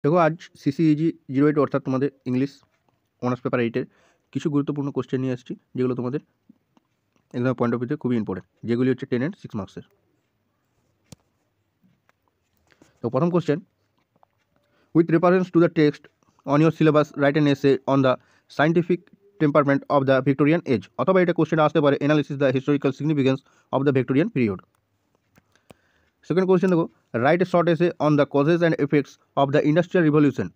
দেখো আজ সিসিইজি 08 অর্থাৎ তোমাদের ইংলিশ অনার্স পেপার 8-এর কিছু গুরুত্বপূর্ণ কোশ্চেন নিয়ে আসছি, যেগুলো তোমাদের এক্সাম পয়েন্ট অফ ভিউতে খুবই ইম্পর্টেন্ট, যেগুলি হচ্ছে 10 and 6 মার্কসের। তো প্রথম question, with reference to the text on your syllabus write an essay on the scientific temperament of the Victorian age, অথবা এটা কোশ্চেন আসতে পারে analysis the historical significance of the Victorian period. Second question দেখো, write a short essay on the causes and effects of the industrial revolution,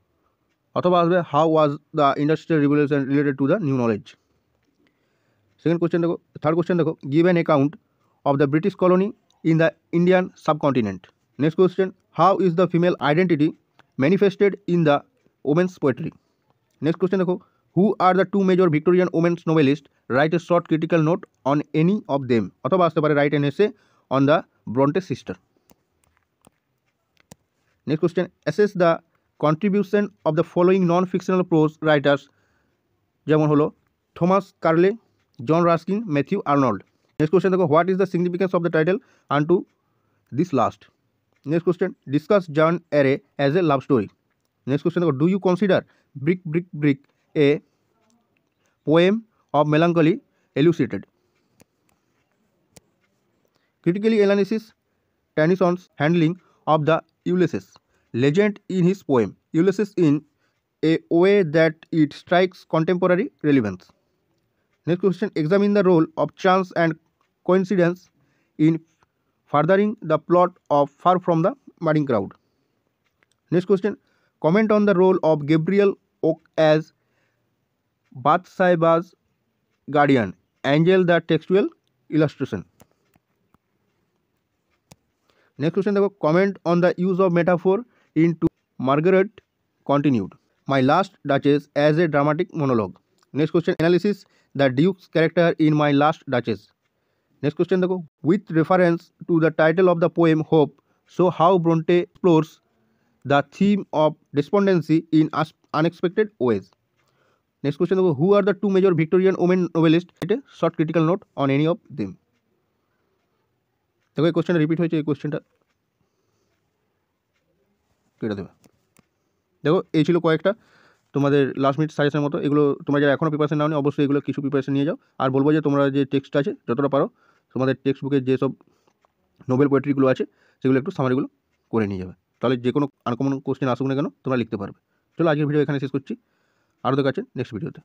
অথবা আসবে how was the industrial revolution related to the new knowledge. Second question দেখো, third question দেখো, give an account of the British colony in the Indian subcontinent. Next question, how is the female identity manifested in the women's poetry. Next question দেখো, who are the two major Victorian women's novelist, write a short critical note on any of them, অথবা আসতে পারে write an essay on the Bronte sister. Next question, assess the contribution of the following non fictional prose writers, যেমন হলো Thomas Carles, জন Ruskin, Matthew Arnold. Next question দেখো, what is the significance of the title unto this last. Next question, discuss Jane Eyre as a love story. Next question দেখো, do you consider brick brick brick a poem of melancholy elucidated. Critically analysis Tennyson's handling of the Ulysses legend in his poem Ulysses in a way that it strikes contemporary relevance. Next question, examine the role of chance and coincidence in furthering the plot of Far From the Madding Crowd. Next question, comment on the role of Gabriel Oak as Bathsheba's guardian, Angel the textual illustration. Next question देखो, comment on the use of metaphor in To Margaret Continued, My Last Duchess as a dramatic monologue. Next question, analysis the Duke's character in My Last Duchess. Next question देखो, with reference to the title of the poem Hope, show how Bronte explores the theme of despondency in unexpected ways. Next question देखो, who are the two major Victorian women novelists? Write a short critical note on any of them. দেখো এই কোশ্চেনটা repeat হয়েছে, এই কোশ্চেনটা কেটে দেবে। দেখো এই ছিল কয়েকটা তোমাদের লাস্ট মিনিট সাজেশনের মতো, এগুলো তোমরা যারা এখনও প্রিপারেশন নাও নি অবশ্যই এগুলো কিছু প্রিপারেশন নিয়ে যাও। আর বলবো যে তোমরা যে টেক্সট আছে যতটা পারো তোমাদের টেক্সট বুকে যেসব নোবেল পোয়েট্রিগুলো আছে সেগুলো একটু সামারিগুলো করে নিয়ে যাবে, তাহলে যে কোনো আনকমন কোশ্চেন আসুক না কেন তোমরা লিখতে পারবে। চলো আজকের ভিডিও এখানে শেষ করছি, আরও দেখাচ্ছেন নেক্সট ভিডিওতে।